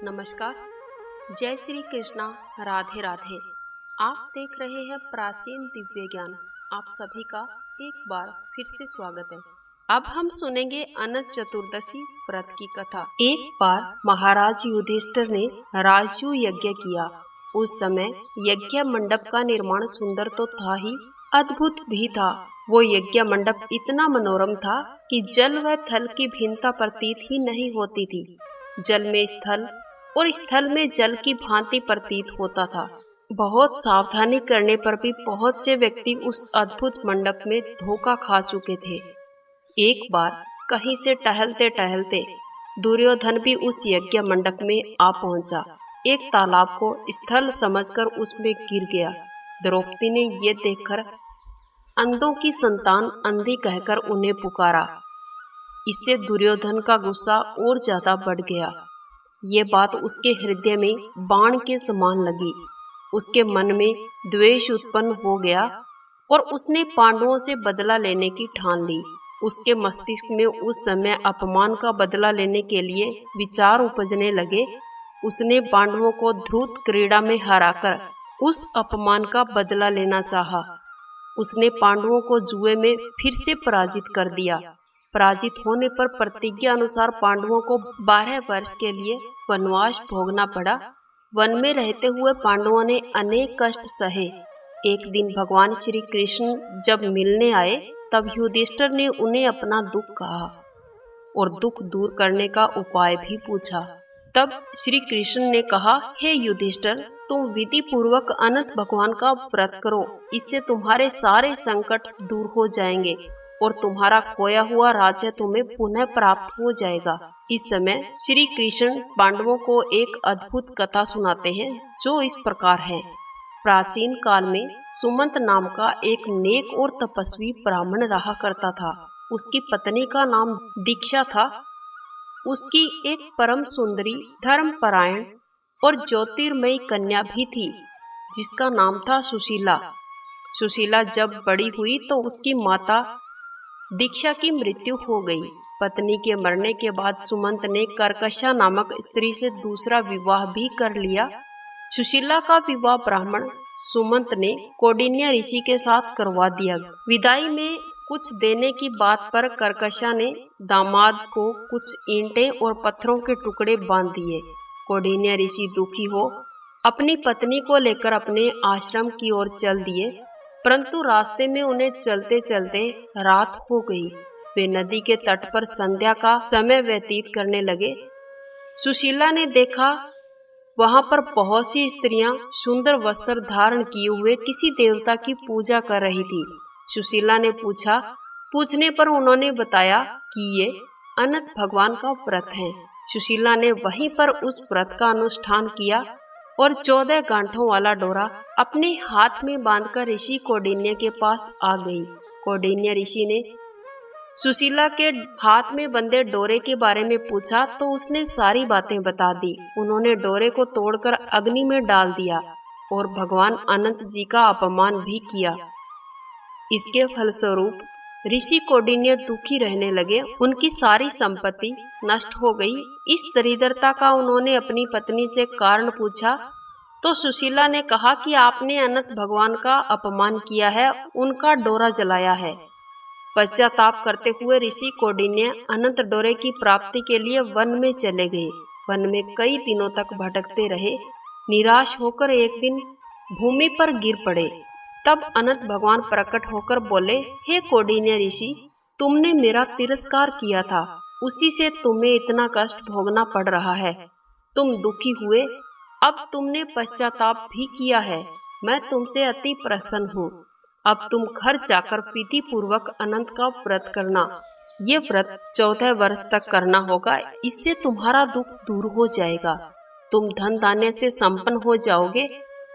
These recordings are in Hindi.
नमस्कार। जय श्री कृष्णा। राधे राधे। आप देख रहे हैं प्राचीन दिव्य ज्ञान। आप सभी का एक बार फिर से स्वागत है। अब हम सुनेंगे अनंत चतुर्दशी व्रत की कथा। एक बार महाराज युधिष्ठिर ने राजसूय यज्ञ किया। उस समय यज्ञ मंडप का निर्माण सुंदर तो था ही, अद्भुत भी था। वो यज्ञ मंडप इतना मनोरम था कि जल व थल की भिन्नता प्रतीत ही नहीं होती थी। जल में स्थल और स्थल में जल की भांति प्रतीत होता था। बहुत सावधानी करने पर भी बहुत से व्यक्ति उस अद्भुत मंडप में धोखा खा चुके थे। एक बार कहीं से टहलते टहलते दुर्योधन भी उस यज्ञ मंडप में आ पहुंचा। एक तालाब को स्थल समझकर उसमें गिर गया। द्रौपदी ने ये देखकर अंधों की संतान अंधी कहकर उन्हें पुकारा। इससे दुर्योधन का गुस्सा और ज्यादा बढ़ गया। ये बात उसके हृदय में बाण के समान लगी। उसके मन में द्वेष उत्पन्न हो गया और उसने पांडवों से बदला लेने की ठान ली। उसके मस्तिष्क में उस समय अपमान का बदला लेने के लिए विचार उपजने लगे। उसने पांडवों को ध्रुव क्रीड़ा में हराकर उस अपमान का बदला लेना चाहा। उसने पांडवों को जुए में फिर से पराजित कर दिया। पराजित होने पर प्रतिज्ञा अनुसार पांडवों को 12 वर्ष के लिए वनवास भोगना पड़ा। वन में रहते हुए पांडवों ने अनेक कष्ट सहे। एक दिन भगवान श्री कृष्ण जब मिलने आए तब युधिष्ठिर ने उन्हें अपना दुख कहा और दुख दूर करने का उपाय भी पूछा। तब श्री कृष्ण ने कहा, हे युधिष्ठिर, तुम विधि पूर्वक अनंत भगवान का व्रत करो। इससे तुम्हारे सारे संकट दूर हो जाएंगे और तुम्हारा खोया हुआ राज्य तुम्हें पुनः प्राप्त हो जाएगा। इस समय श्री कृष्ण पांडवों को एक अद्भुत कथा सुनाते हैं जो इस प्रकार है। प्राचीन काल में सुमंत नाम का एक नेक और तपस्वी ब्राह्मण रहा करता था। उसकी पत्नी का नाम दीक्षा था। उसकी एक परम सुंदरी, धर्मपरायण और ज्योतिर्मयी कन्या भी थी जिसका नाम था सुशीला। सुशीला जब बड़ी हुई तो उसकी माता दीक्षा की मृत्यु हो गई। पत्नी के मरने के बाद सुमंत ने कर्कशा नामक स्त्री से दूसरा विवाह भी कर लिया। सुशीला का विवाह ब्राह्मण सुमंत ने कौंडिन्य ऋषि के साथ करवा दिया। विदाई में कुछ देने की बात पर कर्कशा ने दामाद को कुछ ईंटें और पत्थरों के टुकड़े बांध दिए। कौंडिन्य ऋषि दुखी हो अपनी पत्नी को लेकर अपने आश्रम की ओर चल दिए, परंतु रास्ते में उन्हें चलते चलते रात हो गई। वे नदी के तट पर संध्या का समय व्यतीत करने लगे। सुशीला ने देखा वहां पर बहुत सी स्त्रियां सुंदर वस्त्र धारण किए हुए किसी देवता की पूजा कर रही थी। सुशीला ने पूछने पर उन्होंने बताया कि ये अनंत भगवान का व्रत है। सुशीला ने वहीं पर उस व्रत का अनुष्ठान किया और 14 गांठों वाला डोरा अपने हाथ में बांधकर ऋषि कौंडिन्य के पास आ गई। कौंडिन्य ऋषि ने सुशीला के हाथ में बंधे डोरे के बारे में पूछा तो उसने सारी बातें बता दी। उन्होंने डोरे को तोड़कर अग्नि में डाल दिया और भगवान अनंत जी का अपमान भी किया। इसके फलस्वरूप ऋषि कौंडिन्य दुखी रहने लगे। उनकी सारी संपत्ति नष्ट हो गई। इस दरिद्रता का उन्होंने अपनी पत्नी से कारण पूछा तो सुशीला ने कहा कि आपने अनंत भगवान का अपमान किया है, उनका डोरा जलाया है। पश्चाताप करते हुए ऋषि कौंडिन्य अनंत डोरे की प्राप्ति के लिए वन में चले गए। वन में कई दिनों तक भटकते रहे। निराश होकर एक दिन भूमि पर गिर पड़े। तब अनंत भगवान प्रकट होकर बोले, हे कौंडिन्य ऋषि, तुमने मेरा तिरस्कार किया था, उसी से तुम्हें इतना कष्ट भोगना पड़ रहा है। तुम दुखी हुए, अब तुमने पश्चाताप भी किया है। मैं तुमसे अति प्रसन्न हूँ। अब तुम घर जाकर विधि पूर्वक अनंत का व्रत करना। ये व्रत 14 वर्ष तक करना होगा। इससे तुम्हारा दुख दूर हो जाएगा। तुम धन धान्य से संपन्न हो जाओगे।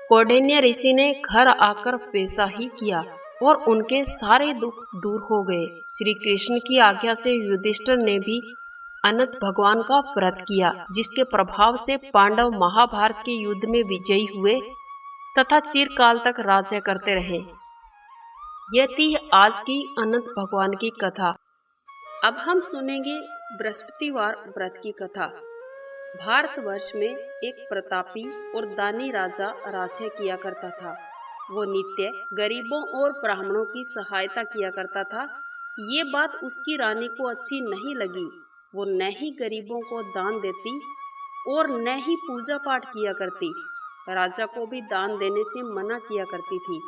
कौंडिन्य ऋषि ने घर आकर वैसा ही किया और उनके सारे दुख दूर हो गए। श्री कृष्ण की आज्ञा से युधिष्ठिर ने भी अनंत भगवान का व्रत किया, जिसके प्रभाव से पांडव महाभारत के युद्ध में विजयी हुए तथा चिरकाल तक राज्य करते रहे। यह थी आज की अनंत भगवान की कथा। अब हम सुनेंगे बृहस्पतिवार व्रत की कथा। भारतवर्ष में एक प्रतापी और दानी राजा राज्य किया करता था। वो नित्य गरीबों और ब्राह्मणों की सहायता किया करता था। ये बात उसकी रानी को अच्छी नहीं लगी। वो न ही गरीबों को दान देती और न ही पूजा पाठ किया करती। राजा को भी दान देने से मना किया करती थी।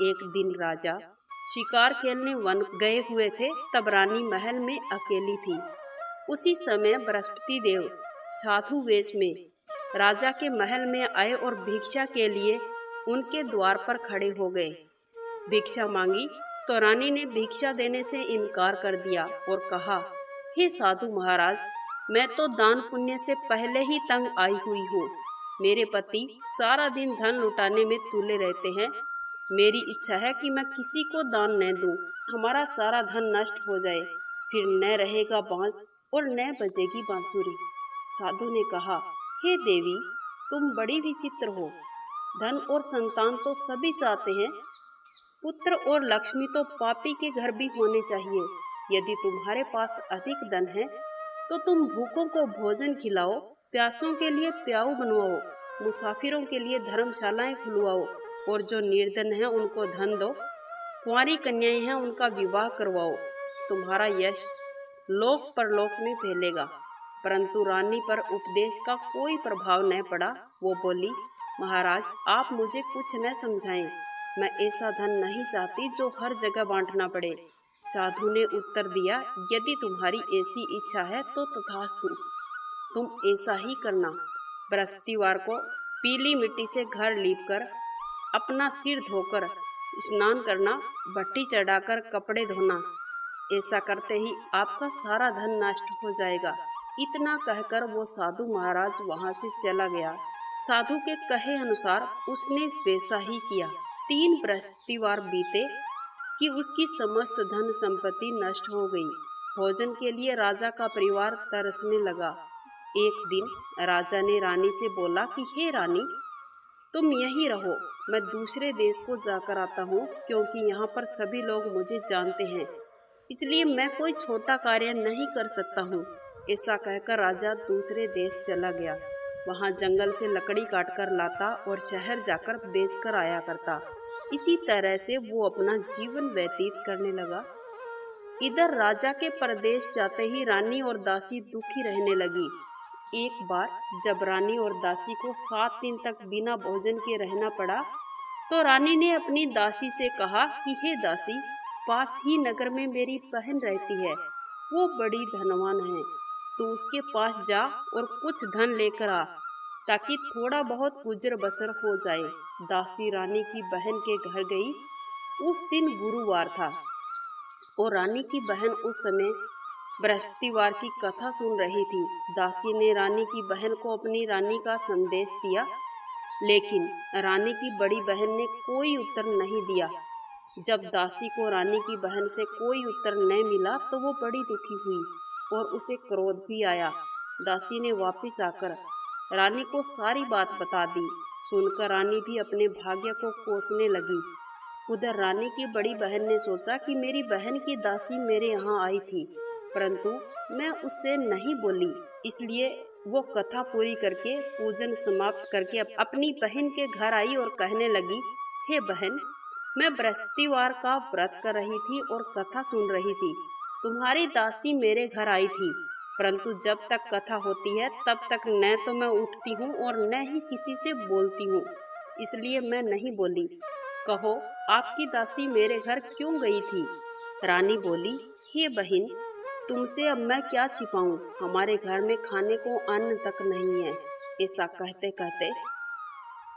एक दिन राजा शिकार खेलने वन गए हुए थे, तब रानी महल में अकेली थी। उसी समय बृहस्पति देव साधु वेश में राजा के महल में आए और भिक्षा के लिए उनके द्वार पर खड़े हो गए। भिक्षा मांगी तो रानी ने भिक्षा देने से इनकार कर दिया और कहा, हे साधु महाराज, मैं तो दान पुण्य से पहले ही तंग आई हुई हूँ। मेरे पति सारा दिन धन लुटाने में तुले रहते हैं। मेरी इच्छा है कि मैं किसी को दान न दूं। हमारा सारा धन नष्ट हो जाए, फिर न रहेगा बांस और न बजेगी बांसुरी। साधु ने कहा, हे देवी, तुम बड़ी विचित्र हो। धन और संतान तो सभी चाहते हैं। पुत्र और लक्ष्मी तो पापी के घर भी होने चाहिए। यदि तुम्हारे पास अधिक धन है तो तुम भूखों को भोजन खिलाओ, प्यासों के लिए प्याऊ बनवाओ, मुसाफिरों के लिए धर्मशालाएं खुलवाओ और जो निर्धन हैं उनको धन दो, कुंवारी कन्याएं हैं उनका विवाह करवाओ। तुम्हारा यश लोक परलोक में फैलेगा। परंतु रानी पर उपदेश का कोई प्रभाव न पड़ा। वो बोली, महाराज, आप मुझे कुछ न समझाएं। मैं ऐसा धन नहीं चाहती जो हर जगह बांटना पड़े। साधु ने उत्तर दिया, यदि तुम्हारी ऐसी इच्छा है तो तथास्तु, तुम ऐसा ही करना। बृहस्पतिवार को पीली मिट्टी से घर लीपकर, अपना सिर धोकर स्नान करना, भट्टी चढ़ाकर कपड़े धोना। ऐसा करते ही आपका सारा धन नष्ट हो जाएगा। इतना कहकर वो साधु महाराज वहां से चला गया। साधु के कहे अनुसार उसने वैसा ही किया। 3 बृहस्पतिवार बीते कि उसकी समस्त धन संपत्ति नष्ट हो गई। भोजन के लिए राजा का परिवार तरसने लगा। एक दिन राजा ने रानी से बोला कि हे रानी, तुम यहीं रहो, मैं दूसरे देश को जाकर आता हूँ, क्योंकि यहाँ पर सभी लोग मुझे जानते हैं, इसलिए मैं कोई छोटा कार्य नहीं कर सकता हूँ। ऐसा कहकर राजा दूसरे देश चला गया। वहाँ जंगल से लकड़ी काटकर लाता और शहर जाकर बेचकर आया करता। इसी तरह से वो अपना जीवन व्यतीत करने लगा। इधर राजा के परदेश जाते ही रानी और दासी दुखी रहने लगी। एक बार जब रानी और दासी को 7 दिन तक बिना भोजन के रहना पड़ा, तो रानी ने अपनी दासी से कहा कि हे दासी, पास ही नगर में मेरी बहन रहती है, वो बड़ी धनवान है। तू उसके पास जा और कुछ धन लेकर आ, ताकि थोड़ा बहुत गुजर बसर हो जाए। दासी रानी की बहन के घर गई। उस दिन गुरुवार था और रानी की बहन उस समय बृहस्पतिवार की कथा सुन रही थी। दासी ने रानी की बहन को अपनी रानी का संदेश दिया, लेकिन रानी की बड़ी बहन ने कोई उत्तर नहीं दिया। जब दासी को रानी की बहन से कोई उत्तर न मिला तो वो बड़ी दुखी हुई और उसे क्रोध भी आया। दासी ने वापस आकर रानी को सारी बात बता दी। सुनकर रानी भी अपने भाग्य को कोसने लगी। उधर रानी की बड़ी बहन ने सोचा कि मेरी बहन की दासी मेरे यहाँ आई थी, परंतु मैं उससे नहीं बोली, इसलिए वो कथा पूरी करके पूजन समाप्त करके अपनी बहन के घर आई और कहने लगी, हे बहन, मैं बृहस्पतिवार का व्रत कर रही थी और कथा सुन रही थी। तुम्हारी दासी मेरे घर आई थी, परंतु जब तक कथा होती है तब तक न तो मैं उठती हूँ और न ही किसी से बोलती हूँ, इसलिए मैं नहीं बोली। कहो, आपकी दासी मेरे घर क्यों गई थी? रानी बोली, हे बहन, तुमसे अब मैं क्या छिपाऊं, हमारे घर में खाने को अन्न तक नहीं है। ऐसा कहते कहते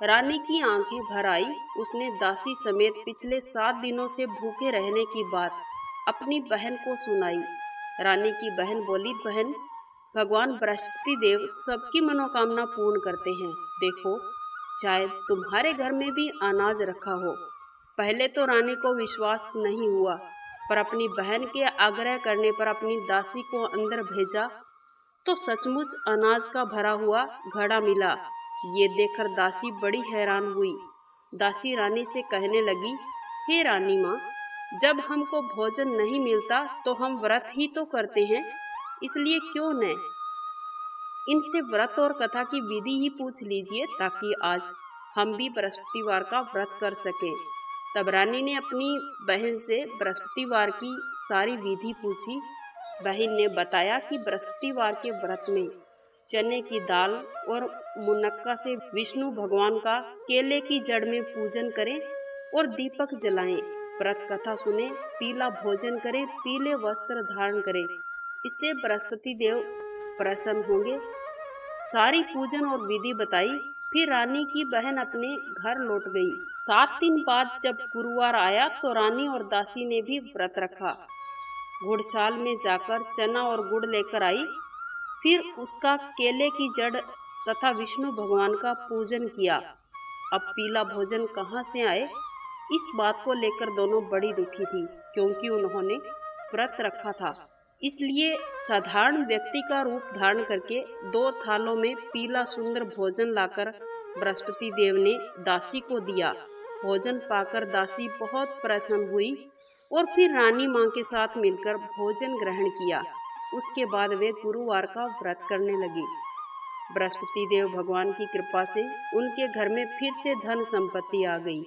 रानी की आंखें भर आई। उसने दासी समेत पिछले 7 दिनों से भूखे रहने की बात अपनी बहन को सुनाई। रानी की बहन बोली, बहन, भगवान बृहस्पति देव सबकी मनोकामना पूर्ण करते हैं। देखो, शायद तुम्हारे घर में भी अनाज रखा हो। पहले तो रानी को विश्वास नहीं हुआ, पर अपनी बहन के आग्रह करने पर अपनी दासी को अंदर भेजा तो सचमुच अनाज का भरा हुआ घड़ा मिला। ये देखकर दासी बड़ी हैरान हुई। दासी रानी से कहने लगी, हे रानी माँ, जब हमको भोजन नहीं मिलता तो हम व्रत ही तो करते हैं, इसलिए क्यों न इनसे व्रत और कथा की विधि ही पूछ लीजिए ताकि आज हम भी बृहस्पतिवार का व्रत कर सकें। तब रानी ने अपनी बहन से बृहस्पतिवार की सारी विधि पूछी। बहन ने बताया कि बृहस्पतिवार के व्रत में चने की दाल और मुनक्का से विष्णु भगवान का केले की जड़ में पूजन करें और दीपक जलाएं। व्रत कथा सुने, पीला भोजन करें, पीले वस्त्र धारण करें, इससे बृहस्पति देव प्रसन्न होंगे। सारी पूजन और विधि बताई। फिर रानी की बहन अपने घर लौट गई। 7 दिन बाद जब गुरुवार आया तो रानी और दासी ने भी व्रत रखा। घुड़साल में जाकर चना और गुड़ लेकर आई। फिर उसका केले की जड़ तथा विष्णु भगवान का पूजन किया। अब पीला भोजन कहाँ से आए, इस बात को लेकर दोनों बड़ी दुखी थी, क्योंकि उन्होंने व्रत रखा था। इसलिए साधारण व्यक्ति का रूप धारण करके 2 थालों में पीला सुंदर भोजन लाकर बृहस्पति देव ने दासी को दिया। भोजन पाकर दासी बहुत प्रसन्न हुई और फिर रानी माँ के साथ मिलकर भोजन ग्रहण किया। उसके बाद वे गुरुवार का व्रत करने लगी। बृहस्पति देव भगवान की कृपा से उनके घर में फिर से धन संपत्ति आ गई,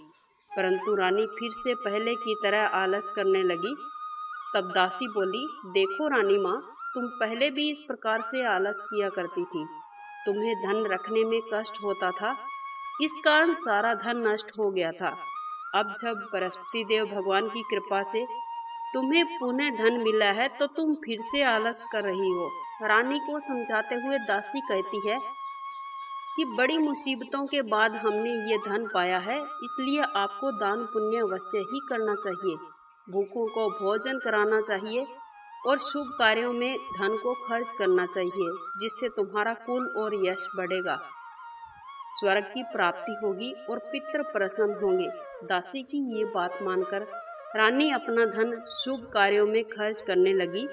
परंतु रानी फिर से पहले की तरह आलस करने लगी। तब दासी बोली, देखो रानी माँ, तुम पहले भी इस प्रकार से आलस किया करती थी। तुम्हें धन रखने में कष्ट होता था, इस कारण सारा धन नष्ट हो गया था। अब जब बृहस्पति देव भगवान की कृपा से तुम्हें पुनः धन मिला है तो तुम फिर से आलस कर रही हो। रानी को समझाते हुए दासी कहती है कि बड़ी मुसीबतों के बाद हमने ये धन पाया है, इसलिए आपको दान पुण्य अवश्य ही करना चाहिए। भूखों को भोजन कराना चाहिए और शुभ कार्यों में धन को खर्च करना चाहिए, जिससे तुम्हारा कुल और यश बढ़ेगा, स्वर्ग की प्राप्ति होगी और पितृ प्रसन्न होंगे। दासी की ये बात मानकर रानी अपना धन शुभ कार्यों में खर्च करने लगी,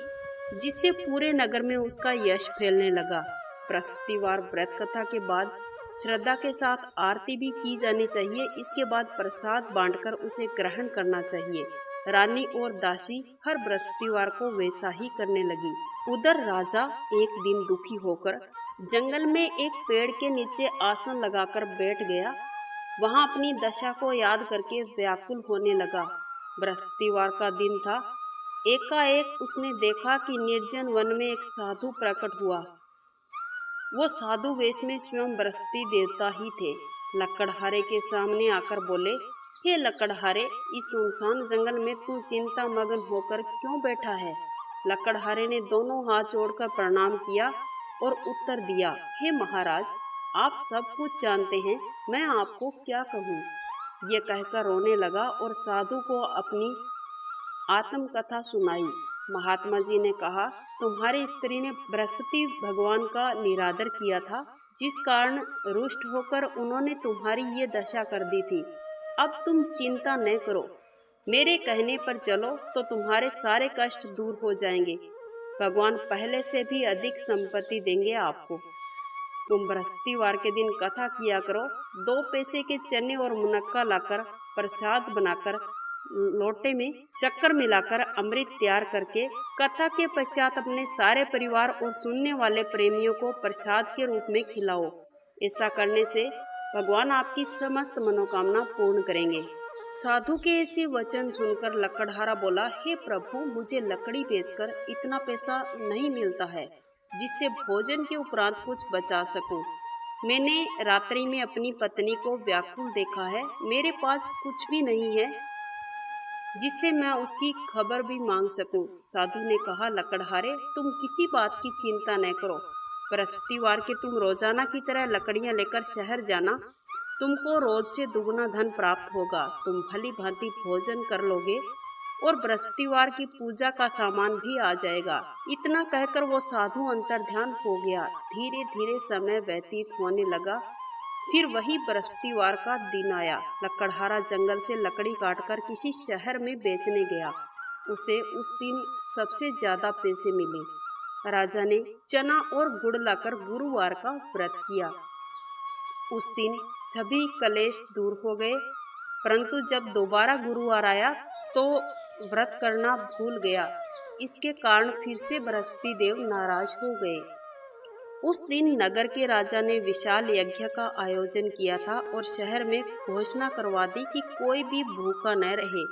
जिससे पूरे नगर में उसका यश फैलने लगा। बृहस्पतिवार व्रत कथा के बाद श्रद्धा के साथ आरती भी की जानी चाहिए। इसके बाद प्रसाद बांटकर उसे ग्रहण करना चाहिए। रानी और दासी हर बृहस्पतिवार को वैसा ही करने लगी। उधर राजा एक दिन दुखी होकर जंगल में एक पेड़ के नीचे आसन लगाकर बैठ गया। वहां अपनी दशा को याद करके व्याकुल होने लगा। बृहस्पतिवार का दिन था। एकाएक उसने देखा कि निर्जन वन में एक साधु प्रकट हुआ। वो साधु वेश में स्वयं बृहस्पति देवता ही थे। लकड़हारे के सामने आकर बोले, हे लकड़हारे, इस सुनसान जंगल में तू चिंता मग्न होकर क्यों बैठा है? लकड़हारे ने दोनों हाथ जोड़कर प्रणाम किया और उत्तर दिया, हे महाराज, आप सब कुछ जानते हैं, मैं आपको क्या कहूँ। ये कहकर रोने लगा और साधु को अपनी आत्मकथा सुनाई। महात्मा जी ने कहा, तुम्हारी स्त्री ने बृहस्पति भगवान का निरादर किया था, जिस कारण रुष्ट होकर उन्होंने तुम्हारी ये दशा कर दी थी। अब तुम चिंता न करो, मेरे कहने पर चलो तो तुम्हारे सारे कष्ट दूर हो जाएंगे। भगवान पहले से भी अधिक संपत्ति देंगे आपको। तुम बृहस्पतिवार के दिन कथा किया करो। 2 पैसे के चने और मुनक्का लाकर प्रसाद बनाकर लोटे में शक्कर मिलाकर अमृत तैयार करके कथा के पश्चात अपने सारे परिवार और सुनने वाले प्रेमियों को प्रसाद के रूप में खिलाओ। ऐसा करने से भगवान आपकी समस्त मनोकामना पूर्ण करेंगे। साधु के ऐसे वचन सुनकर लकड़हारा बोला, हे प्रभु, मुझे लकड़ी बेचकर इतना पैसा नहीं मिलता है जिससे भोजन के उपरांत कुछ बचा सकूं। मैंने रात्रि में अपनी पत्नी को व्याकुल देखा है। मेरे पास कुछ भी नहीं है जिससे मैं उसकी खबर भी मांग सकूं। साधु ने कहा, लकड़हारे, तुम किसी बात की चिंता न करो। बृहस्पतिवार के तुम रोजाना की तरह लकड़ियां लेकर शहर जाना। तुमको रोज से दुगुना धन प्राप्त होगा। तुम भली भांति भोजन कर लोगे और बृहस्पतिवार की पूजा का सामान भी आ जाएगा। इतना कहकर वो साधु अंतर्ध्यान हो गया। धीरे धीरे समय व्यतीत होने लगा। फिर वही बृहस्पतिवार का दिन आया। लकड़हारा जंगल से लकड़ी काटकर किसी शहर में बेचने गया। उसे उस दिन सबसे ज्यादा पैसे मिले। राजा ने चना और गुड़ लाकर गुरुवार का व्रत किया। उस दिन सभी कलेश दूर हो गए, परंतु जब दोबारा गुरुवार आया तो व्रत करना भूल गया। इसके कारण फिर से बृहस्पति देव नाराज हो गए। उस दिन नगर के राजा ने विशाल यज्ञ का आयोजन किया था और शहर में घोषणा करवा दी कि कोई भी भूखा न रहे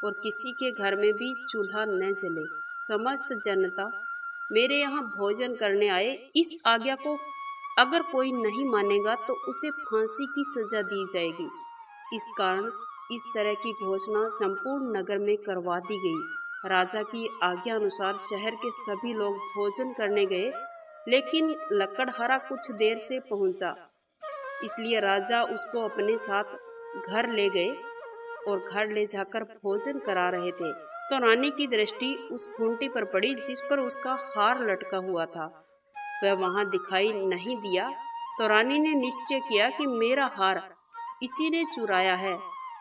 और किसी के घर में भी चूल्हा न जले। समस्त जनता मेरे यहाँ भोजन करने आए। इस आज्ञा को अगर कोई नहीं मानेगा तो उसे फांसी की सजा दी जाएगी। इस कारण इस तरह की घोषणा संपूर्ण नगर में करवा दी गई। राजा की आज्ञा अनुसार शहर के सभी लोग भोजन करने गए, लेकिन लकड़हारा कुछ देर से पहुंचा, इसलिए राजा उसको अपने साथ घर ले गए और घर ले जाकर भोजन करा रहे थे तो रानी की दृष्टि उस खूंटी पर पड़ी जिस पर उसका हार लटका हुआ था। वह वहां दिखाई नहीं दिया तो रानी ने निश्चय किया कि मेरा हार इसी ने चुराया है।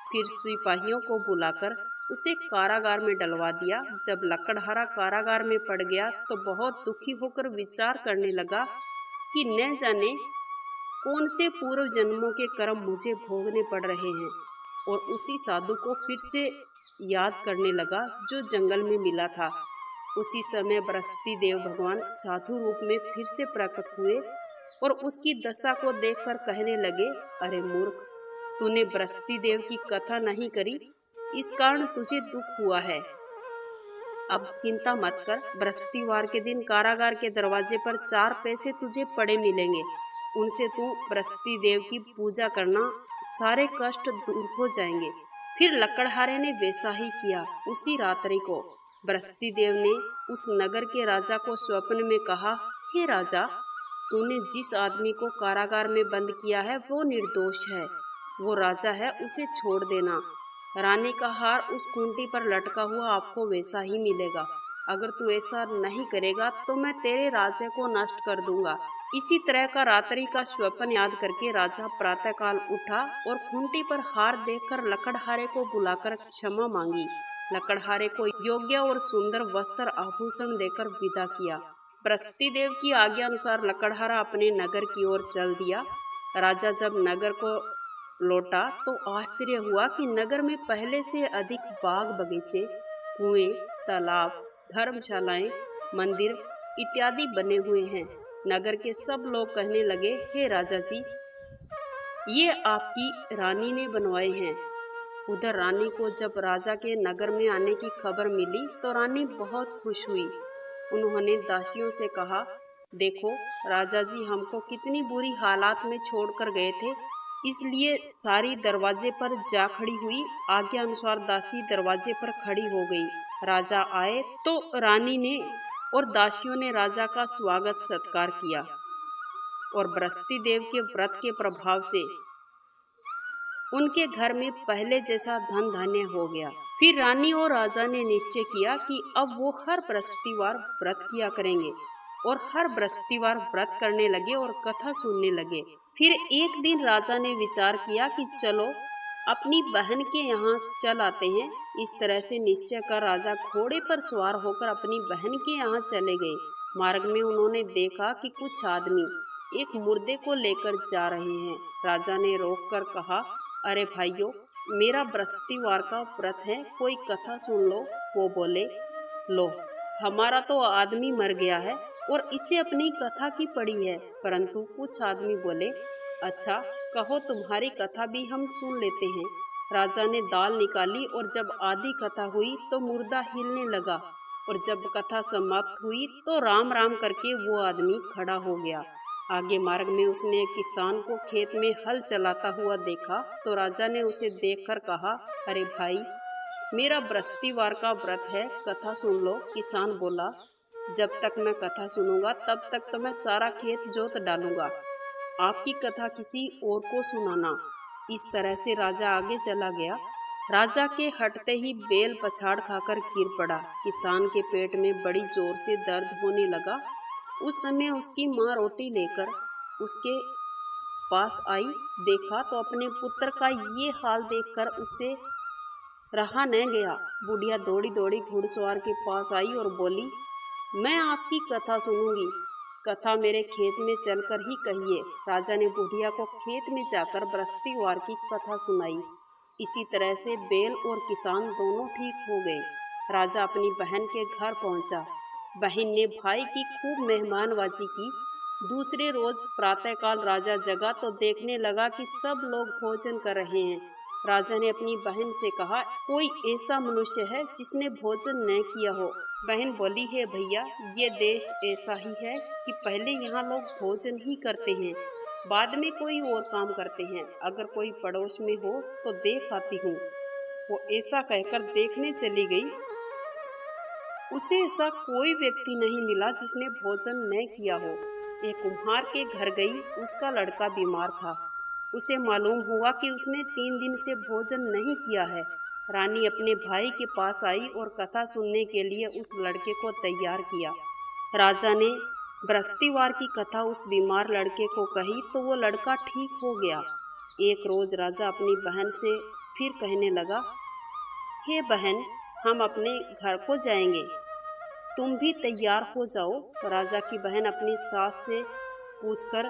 फिर सिपाहियों को बुलाकर उसे कारागार में डलवा दिया। जब लकड़हारा कारागार में पड़ गया तो बहुत दुखी होकर विचार करने लगा कि न जाने कौन से पूर्व जन्मों के कर्म मुझे भोगने पड़ रहे हैं, और उसी साधु को फिर से याद करने लगा जो जंगल में मिला था। उसी समय बृहस्पति देव भगवान साधु रूप में फिर से प्रकट हुए और उसकी दशा को देखकर कहने लगे, अरे मूर्ख, तूने बृहस्पति देव की कथा नहीं करी, इस कारण तुझे दुख हुआ है। अब चिंता मत कर, बृहस्पतिवार के दिन कारागार के दरवाजे पर 4 पैसे तुझे पड़े मिलेंगे। उनसे तू बृहस्पति देव की पूजा करना, सारे कष्ट दूर हो जाएंगे। फिर लकड़हारे ने वैसा ही किया। उसी रात्रि को बृहस्पति देव ने उस नगर के राजा को स्वप्न में कहा, हे राजा, तूने जिस आदमी को कारागार में बंद किया है वो निर्दोष है, वो राजा है, उसे छोड़ देना। रानी का हार उस खूंटी पर लटका हुआ आपको वैसा ही मिलेगा। अगर तू ऐसा नहीं करेगा तो मैं तेरे राज्य को नष्ट कर दूंगा। इसी तरह का रात्रि का स्वप्न याद करके राजा प्रातःकाल उठा और खूंटी पर हार देखकर लकड़हारे को बुलाकर क्षमा मांगी। लकड़हारे को योग्य और सुंदर वस्त्र आभूषण देकर विदा किया। बृहस्पति देव की आज्ञा अनुसार लकड़हारा अपने नगर की ओर चल दिया। राजा जब नगर को लौटा तो आश्चर्य हुआ कि नगर में पहले से अधिक बाग बगीचे, कुएं, तालाब, धर्मशालाएं, मंदिर इत्यादि बने हुए हैं। नगर के सब लोग कहने लगे, हे राजा जी, ये आपकी रानी ने बनवाए हैं। उधर रानी को जब राजा के नगर में आने की खबर मिली तो रानी बहुत खुश हुई। उन्होंने दासियों से कहा, देखो, राजा जी हमको कितनी बुरी हालात में छोड़कर गए थे, इसलिए सारी दरवाजे पर जा खड़ी हुई। आज्ञा अनुसार दासी दरवाजे पर खड़ी हो गई। राजा आए तो रानी ने और दासियों ने राजा का स्वागत सत्कार किया और बृहस्पति देव के व्रत के प्रभाव से उनके घर में पहले जैसा धन धान्य हो गया। फिर रानी और राजा ने निश्चय किया कि अब वो हर बृहस्पतिवार व्रत किया करेंगे और हर बृहस्पतिवार व्रत करने लगे और कथा सुनने लगे। फिर एक दिन राजा ने विचार किया कि चलो अपनी बहन के यहाँ चल आते हैं। इस तरह से निश्चय कर राजा घोड़े पर सवार होकर अपनी बहन के यहाँ चले गए। मार्ग में उन्होंने देखा कि कुछ आदमी एक मुर्दे को लेकर जा रहे हैं। राजा ने रोककर कहा, अरे भाइयों, मेरा बृहस्पतिवार का व्रत है, कोई कथा सुन लो। वो बोले, लो, हमारा तो आदमी मर गया है और इसे अपनी कथा की पड़ी है। परंतु कुछ आदमी बोले, अच्छा, कहो, तुम्हारी कथा भी हम सुन लेते हैं। राजा ने दाल निकाली और जब आधी कथा हुई तो मुर्दा हिलने लगा और जब कथा समाप्त हुई तो राम राम करके वो आदमी खड़ा हो गया। आगे मार्ग में उसने एक किसान को खेत में हल चलाता हुआ देखा तो राजा ने उसे देखकर कहा, अरे भाई, मेरा बृहस्पतिवार का व्रत है, कथा सुन लो। किसान बोला, जब तक मैं कथा सुनूंगा तब तक तो मैं सारा खेत जोत डालूंगा, आपकी कथा किसी और को सुनाना। इस तरह से राजा आगे चला गया। राजा के हटते ही बैल पछाड़ खाकर गिर पड़ा। किसान के पेट में बड़ी जोर से दर्द होने लगा। उस समय उसकी माँ रोटी लेकर उसके पास आई। देखा तो अपने पुत्र का ये हाल देखकर उससे रहा न गया। बुढ़िया दौड़ी दौड़ी घुड़सवार के पास आई और बोली, मैं आपकी कथा सुनूंगी, कथा मेरे खेत में चलकर ही कहिए। राजा ने बुढ़िया को खेत में जाकर बृहस्पतिवार की कथा सुनाई। इसी तरह से बैल और किसान दोनों ठीक हो गए। राजा अपनी बहन के घर पहुंचा। बहन ने भाई की खूब मेहमानबाजी की। दूसरे रोज प्रातःकाल राजा जगा तो देखने लगा कि सब लोग भोजन कर रहे हैं। राजा ने अपनी बहन से कहा, कोई ऐसा मनुष्य है जिसने भोजन न किया हो? बहन बोली, है भैया, ये देश ऐसा ही है कि पहले यहाँ लोग भोजन ही करते हैं, बाद में कोई और काम करते हैं। अगर कोई पड़ोस में हो तो देख आती हूँ। वो ऐसा कहकर देखने चली गई। उसे ऐसा कोई व्यक्ति नहीं मिला जिसने भोजन न किया हो। एक कुम्हार के घर गई, उसका लड़का बीमार था। उसे मालूम हुआ कि उसने 3 दिन से भोजन नहीं किया है। रानी अपने भाई के पास आई और कथा सुनने के लिए उस लड़के को तैयार किया। राजा ने बृहस्पतिवार की कथा उस बीमार लड़के को कही तो वो लड़का ठीक हो गया। एक रोज राजा अपनी बहन से फिर कहने लगा, हे बहन, हम अपने घर को जाएंगे, तुम भी तैयार हो जाओ। राजा की बहन अपनी सास से पूछकर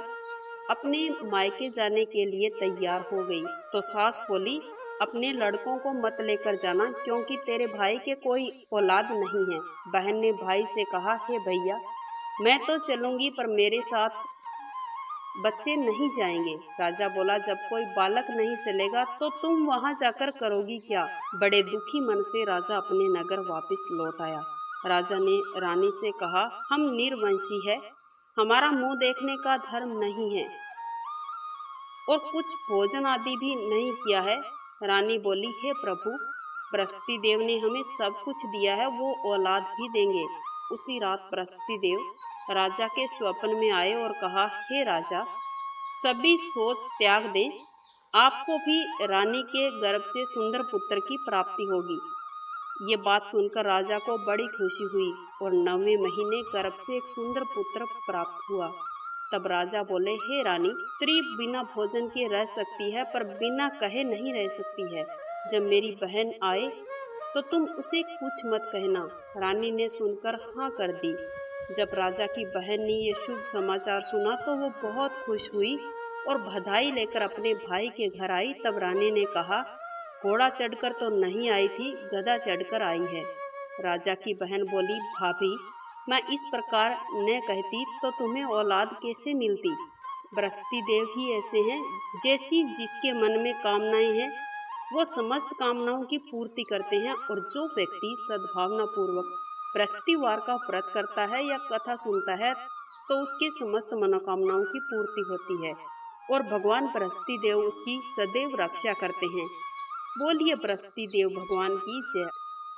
अपने मायके जाने के लिए तैयार हो गई। तो सास बोली, अपने लड़कों को मत लेकर जाना, क्योंकि तेरे भाई के कोई औलाद नहीं है। बहन ने भाई से कहा, हे भैया, मैं तो चलूंगी पर मेरे साथ बच्चे नहीं जाएंगे। राजा बोला, जब कोई बालक नहीं चलेगा तो तुम वहां जाकर करोगी क्या? बड़े दुखी मन से राजा अपने नगर वापस लौट आया। राजा ने रानी से कहा, हम निर्वंशी है, हमारा मुंह देखने का धर्म नहीं है और कुछ भोजन आदि भी नहीं किया है। रानी बोली, हे प्रभु, बृहस्पति देव ने हमें सब कुछ दिया है, वो औलाद भी देंगे। उसी रात बृहस्पति देव राजा के स्वप्न में आए और कहा, हे राजा, सभी सोच त्याग दें, आपको भी रानी के गर्भ से सुंदर पुत्र की प्राप्ति होगी। ये बात सुनकर राजा को बड़ी खुशी हुई और 9वें महीने गर्भ से एक सुंदर पुत्र प्राप्त हुआ। तब राजा बोले, हे रानी, स्त्री बिना भोजन के रह सकती है पर बिना कहे नहीं रह सकती है। जब मेरी बहन आए तो तुम उसे कुछ मत कहना। रानी ने सुनकर हाँ कर दी। जब राजा की बहन ने ये शुभ समाचार सुना तो वो बहुत खुश हुई और बधाई लेकर अपने भाई के घर आई। तब रानी ने कहा, घोड़ा चढ़कर तो नहीं आई थी, गधा चढ़कर आई है। राजा की बहन बोली, भाभी, मैं इस प्रकार न कहती तो तुम्हें औलाद कैसे मिलती? बृहस्पति देव ही ऐसे हैं, जैसी जिसके मन में कामनाएं हैं वो समस्त कामनाओं की पूर्ति करते हैं। और जो व्यक्ति सद्भावना पूर्वक बृहस्पतिवार का व्रत करता है या कथा सुनता है तो उसके समस्त मनोकामनाओं की पूर्ति होती है और भगवान बृहस्पति देव उसकी सदैव रक्षा करते हैं। बोलिए बृहस्पति देव भगवान की जय।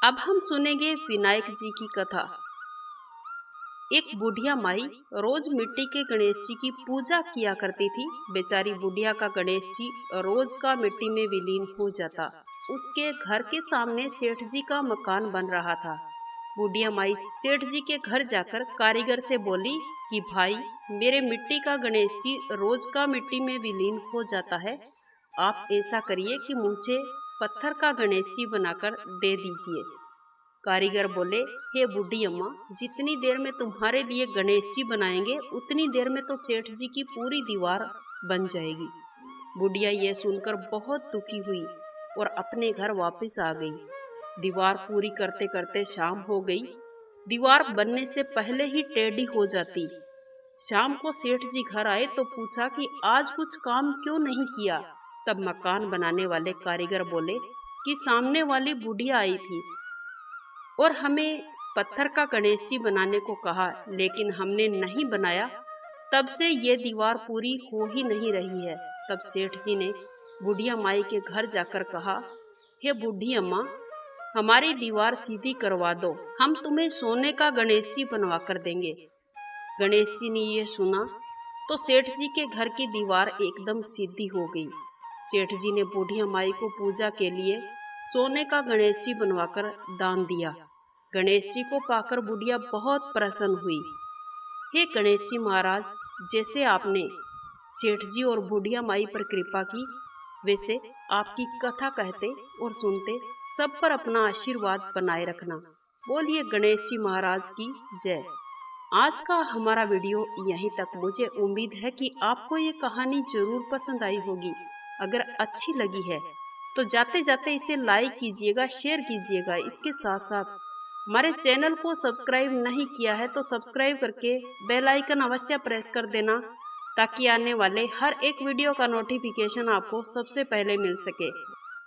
अब हम सुनेंगे विनायक जी की कथा। एक बुढ़िया माई रोज मिट्टी के गणेश जी की पूजा किया करती थी। बेचारी बुढ़िया का गणेश जी रोज का मिट्टी में विलीन हो जाता। उसके घर के सामने सेठ जी का मकान बन रहा था। बुढ़िया माई सेठ जी के घर जाकर कारीगर से बोली कि भाई, मेरे मिट्टी का गणेश जी रोज का मिट्टी में विलीन हो जाता है, आप ऐसा करिए कि मुझे पत्थर का गणेश जी बनाकर दे दीजिए। कारीगर बोले, हे बूढ़ी अम्मा, जितनी देर में तुम्हारे लिए गणेश जी बनाएंगे उतनी देर में तो सेठ जी की पूरी दीवार बन जाएगी। बुढ़िया ये सुनकर बहुत दुखी हुई और अपने घर वापस आ गई। दीवार पूरी करते करते शाम हो गई। दीवार बनने से पहले ही टेढ़ी हो जाती। शाम को सेठ जी घर आए तो पूछा कि आज कुछ काम क्यों नहीं किया। तब मकान बनाने वाले कारीगर बोले कि सामने वाली बुढ़िया आई थी और हमें पत्थर का गणेश जी बनाने को कहा, लेकिन हमने नहीं बनाया, तब से ये दीवार पूरी हो ही नहीं रही है। तब सेठ जी ने बुढ़िया माई के घर जाकर कहा, हे बूढ़ी अम्मा, हमारी दीवार सीधी करवा दो, हम तुम्हें सोने का गणेश जी बनवा कर देंगे। गणेश जी ने यह सुना तो सेठ जी के घर की दीवार एकदम सीधी हो गई। सेठ जी ने बुढ़िया माई को पूजा के लिए सोने का गणेश जी बनवाकर दान दिया। गणेश जी को पाकर बुढ़िया बहुत प्रसन्न हुई। हे गणेश जी महाराज, जैसे आपने सेठ जी और बुढ़िया माई पर कृपा की, वैसे आपकी कथा कहते और सुनते सब पर अपना आशीर्वाद बनाए रखना। बोलिए गणेश जी महाराज की जय। आज का हमारा वीडियो यहीं तक। मुझे उम्मीद है कि आपको ये कहानी जरूर पसंद आई होगी। अगर अच्छी लगी है तो जाते जाते इसे लाइक कीजिएगा, शेयर कीजिएगा। इसके साथ साथ हमारे चैनल को सब्सक्राइब नहीं किया है तो सब्सक्राइब करके बेल आइकन अवश्य प्रेस कर देना, ताकि आने वाले हर एक वीडियो का नोटिफिकेशन आपको सबसे पहले मिल सके।